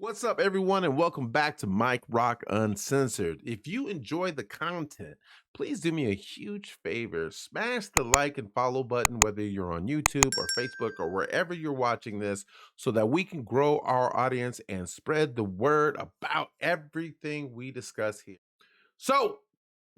What's up, everyone, and welcome back to Mike Rock Uncensored. If you enjoy the content, please do me a huge favor. Smash the like and follow button, whether you're on YouTube or Facebook or wherever you're watching this, so that we can grow our audience and spread the word about everything we discuss here. So,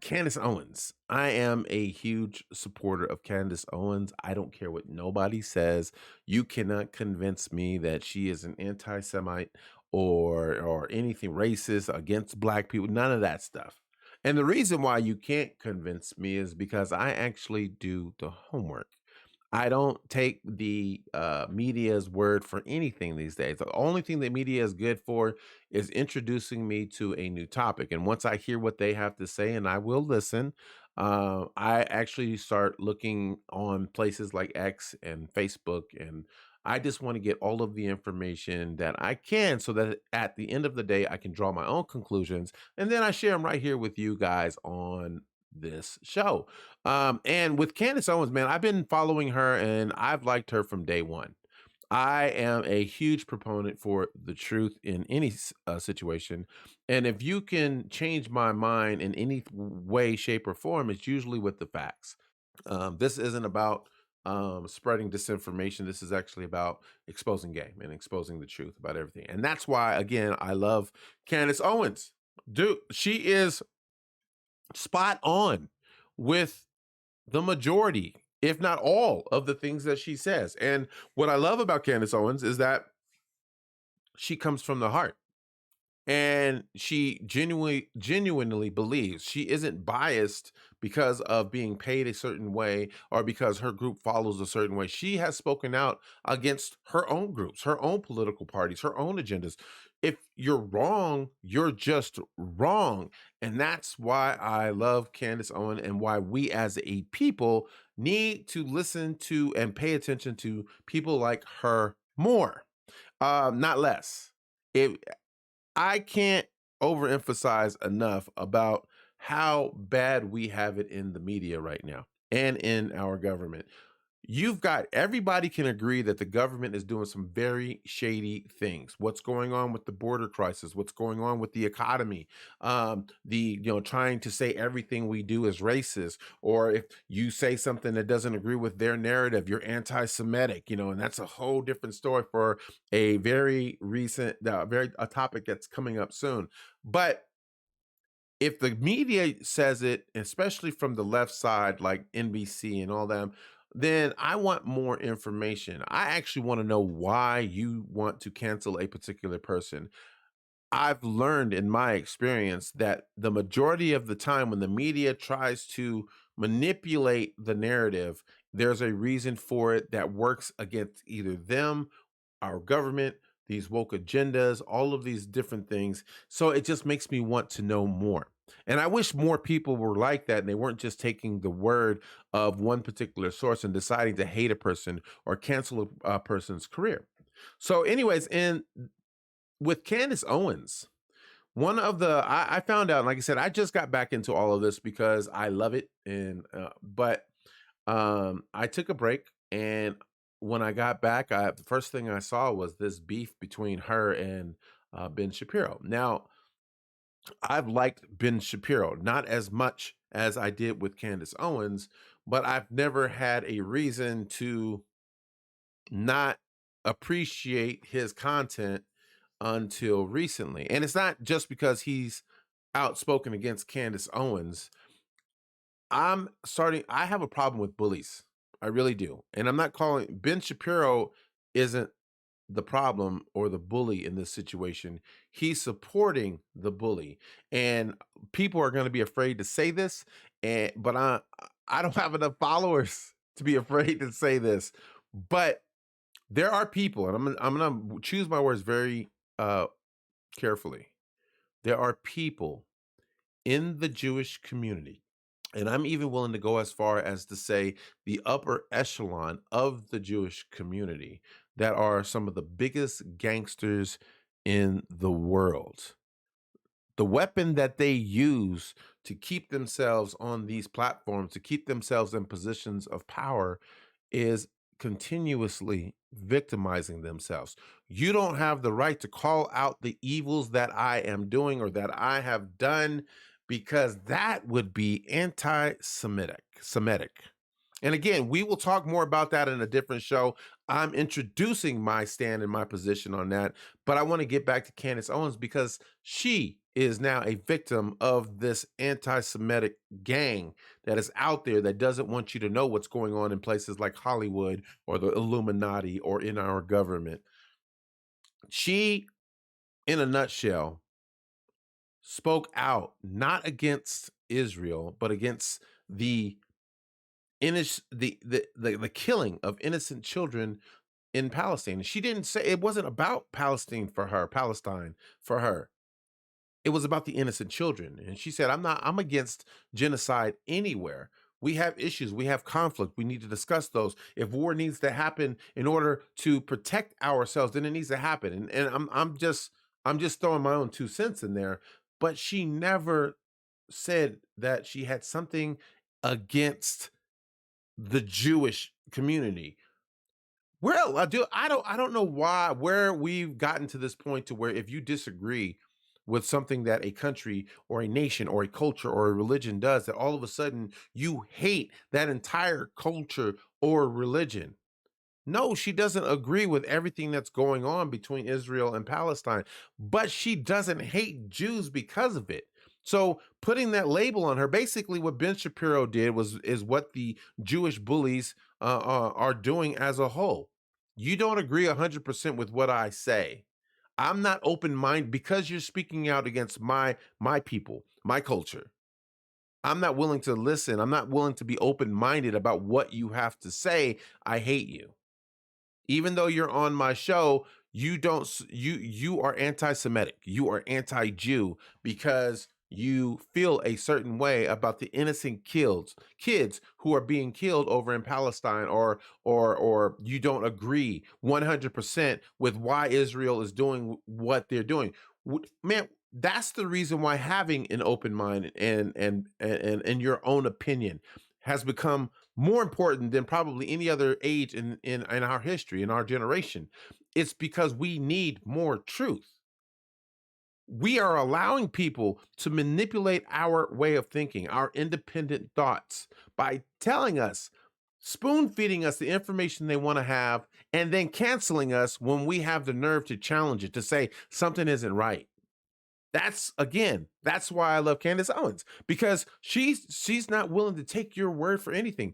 Candace Owens. I am a huge supporter of Candace Owens. I don't care what nobody says. You cannot convince me that she is an anti-Semite or anything racist against black people. None of that stuff. And the reason why you can't convince me is because I actually do the homework. I don't take the media's word for anything these days. The only thing that media is good for is introducing me to a new topic. And once I hear what they have to say, and I will listen, I actually start looking on places like X and Facebook. And I just want to get all of the information that I can so that at the end of the day, I can draw my own conclusions. And then I share them right here with you guys on this show. And with Candace Owens, man, I've been following her and I've liked her from day one. I am a huge proponent for the truth in any situation. And if you can change my mind in any way, shape, or form, it's usually with the facts. This isn't about spreading disinformation. This is actually about exposing game and exposing the truth about everything. And that's why, again, I love Candace Owens. Dude, she is spot on with the majority, if not all, of the things that she says. And what I love about Candace Owens is that she comes from the heart and she genuinely believes she isn't biased because of being paid a certain way or because her group follows a certain way. She has spoken out against her own groups, her own political parties, her own agendas. If you're wrong, you're just wrong. And that's why I love Candace Owen and why we as a people need to listen to and pay attention to people like her more, not less. It I can't overemphasize enough about how bad we have it in the media right now and in our government. You've got everybody can agree that the government is doing some very shady things. What's going on with the border crisis? What's going on with the economy? Trying to say everything we do is racist, or if you say something that doesn't agree with their narrative, you're anti-Semitic. And that's a whole different story for a very recent, very a topic that's coming up soon. But if the media says it, especially from the left side, like NBC and all them, then I want more information. I actually want to know why you want to cancel a particular person. I've learned in my experience that the majority of the time when the media tries to manipulate the narrative, there's a reason for it that works against either them, our government, these woke agendas, all of these different things. So it just makes me want to know more. And I wish more people were like that and they weren't just taking the word of one particular source and deciding to hate a person or cancel a person's career. So, anyways, in with Candace Owens, one of the I found out, like I said, I just got back into all of this because I love it, and but I took a break, and when I got back, the first thing I saw was this beef between her and Ben Shapiro. Now, I've liked Ben Shapiro not as much as I did with Candace Owens, but I've never had a reason to not appreciate his content until recently. And it's not just because he's outspoken against Candace Owens. I have a problem with bullies. I really do. And I'm not calling Ben Shapiro isn't the problem or the bully in this situation. He's supporting the bully. And people are going to be afraid to say this, but I don't have enough followers to be afraid to say this. But there are people, and I'm gonna choose my words very uh carefully. There are people in the Jewish community, and I'm even willing to go as far as to say the upper echelon of the Jewish community that are some of the biggest gangsters in the world. The weapon that they use to keep themselves on these platforms, to keep themselves in positions of power, is continuously victimizing themselves. You don't have the right to call out the evils that I am doing or that I have done because that would be anti-Semitic. Semitic. And again, we will talk more about that in a different show. I'm introducing my stand and my position on that, but I want to get back to Candace Owens because she is now a victim of this anti-Semitic gang that is out there that doesn't want you to know what's going on in places like Hollywood or the Illuminati or in our government. She, in a nutshell, spoke out not against Israel, but against the the killing of innocent children in Palestine. She didn't say it wasn't about Palestine for her. It was about the innocent children. And she said, I'm against genocide anywhere. We have issues, we have conflict. We need to discuss those. If war needs to happen in order to protect ourselves, then it needs to happen. And I'm just throwing my own 2 cents in there. But she never said that she had something against the Jewish community. Well, I don't know where we've gotten to this point to where if you disagree with something that a country or a nation or a culture or a religion does, that all of a sudden you hate that entire culture or religion. No, she doesn't agree with everything that's going on between Israel and Palestine, but she doesn't hate Jews because of it. So putting that label on her, basically what Ben Shapiro did is what the Jewish bullies are doing as a whole. You don't agree 100% with what I say. I'm not open-minded because you're speaking out against my people, my culture. I'm not willing to listen. I'm not willing to be open-minded about what you have to say. I hate you. Even though you're on my show, you don't you are anti-Semitic. You are anti-Jew because you feel a certain way about the innocent kids who are being killed over in Palestine, or you don't agree 100% with why Israel is doing what they're doing. Man, that's the reason why having an open mind and your own opinion has become more important than probably any other age in our history, in our generation. It's because we need more truth. We are allowing people to manipulate our way of thinking, our independent thoughts, by telling us, spoon feeding us the information they want to have, and then canceling us when we have the nerve to challenge it, to say something isn't right. That's why I love Candace Owens, because she's not willing to take your word for anything.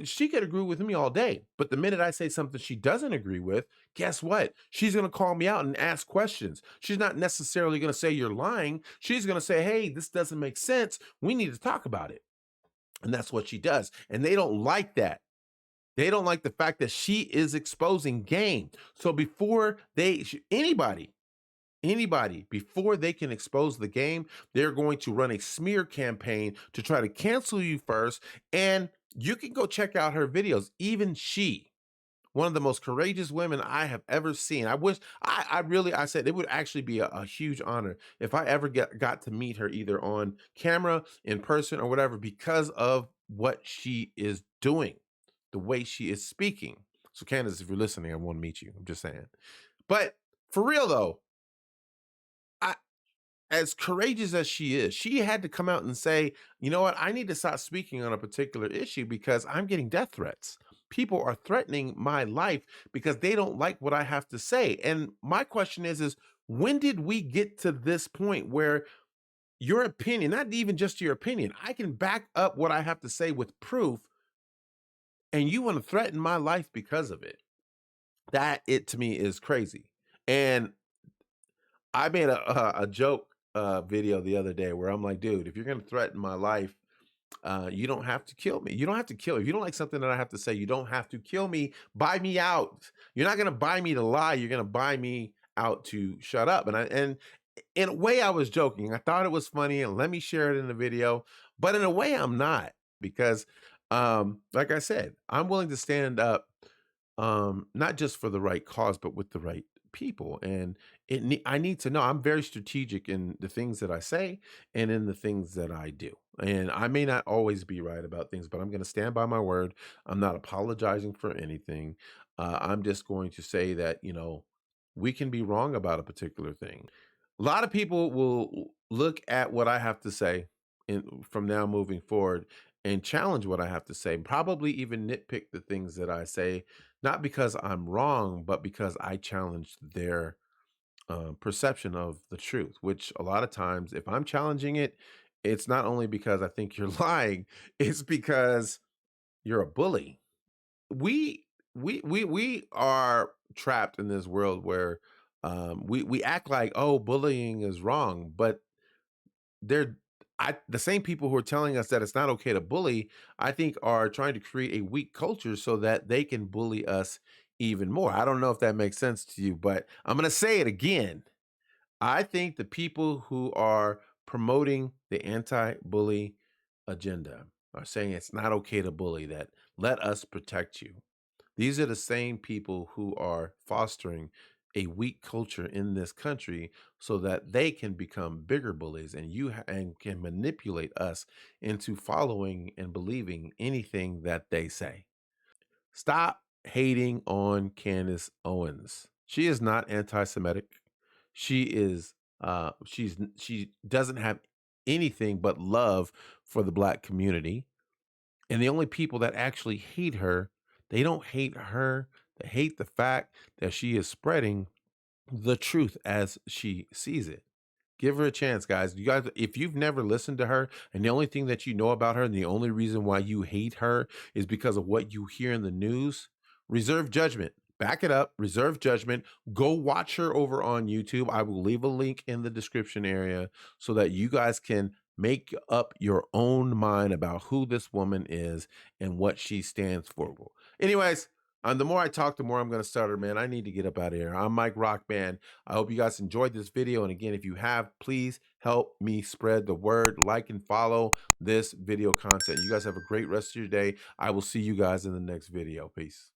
She could agree with me all day, but the minute I say something she doesn't agree with, guess what? She's going to call me out and ask questions. She's not necessarily going to say you're lying. She's going to say, "Hey, this doesn't make sense. We need to talk about it." And that's what she does. And they don't like that. They don't like the fact that she is exposing game. So before anybody, before they can expose the game, they're going to run a smear campaign to try to cancel you first. And you can go check out her videos. Even she, one of the most courageous women I have ever seen. I wish I said it would actually be a huge honor if I ever got to meet her either on camera, in person, or whatever, because of what she is doing, the way she is speaking. So Candace, if you're listening, I want to meet you. I'm just saying. But for real though, I as courageous as she had to come out and say, you know what, I need to stop speaking on a particular issue because I'm getting death threats. People are threatening my life because they don't like what I have to say. And my question is when did we get to this point where your opinion, not even just your opinion, I can back up what I have to say with proof, and you want to threaten my life because of it? That, it to me, is crazy. And I made a joke video the other day where I'm like, dude, if you're gonna threaten my life, you don't have to kill me. You don't have to kill. If you don't like something that I have to say, you don't have to kill me. Buy me out. You're not gonna buy me to lie. You're gonna buy me out to shut up. And in a way, I was joking. I thought it was funny, and let me share it in the video. But in a way, I'm not, because, like I said, I'm willing to stand up, not just for the right cause, but with the right people, and I need to know. I'm very strategic in the things that I say and in the things that I do. And I may not always be right about things, but I'm going to stand by my word. I'm not apologizing for anything. I'm just going to say that, we can be wrong about a particular thing. A lot of people will look at what I have to say from now moving forward and challenge what I have to say, probably even nitpick the things that I say, not because I'm wrong, but because I challenge their perception of the truth, which a lot of times, if I'm challenging it, it's not only because I think you're lying, it's because you're a bully. We are trapped in this world where we act like, oh, bullying is wrong, but they're the same people who are telling us that it's not okay to bully, I think are trying to create a weak culture so that they can bully us even more. I don't know if that makes sense to you, but I'm going to say it again. I think the people who are promoting the anti-bully agenda are saying it's not okay to bully, that let us protect you. These are the same people who are fostering a weak culture in this country so that they can become bigger bullies, and and can manipulate us into following and believing anything that they say. Stop hating on Candace Owens. She is not anti-Semitic. She doesn't have anything but love for the black community. And the only people that actually hate her, they don't hate her. They hate the fact that she is spreading the truth as she sees it. Give her a chance, guys. You guys, if you've never listened to her and the only thing that you know about her and the only reason why you hate her is because of what you hear in the news, reserve judgment. Back it up, reserve judgment. Go watch her over on YouTube. I will leave a link in the description area so that you guys can make up your own mind about who this woman is and what she stands for. Anyways, the more I talk, the more I'm going to stutter, man. I need to get up out of here. I'm Mike Rockman. I hope you guys enjoyed this video. And again, if you have, please help me spread the word, like and follow this video content. You guys have a great rest of your day. I will see you guys in the next video. Peace.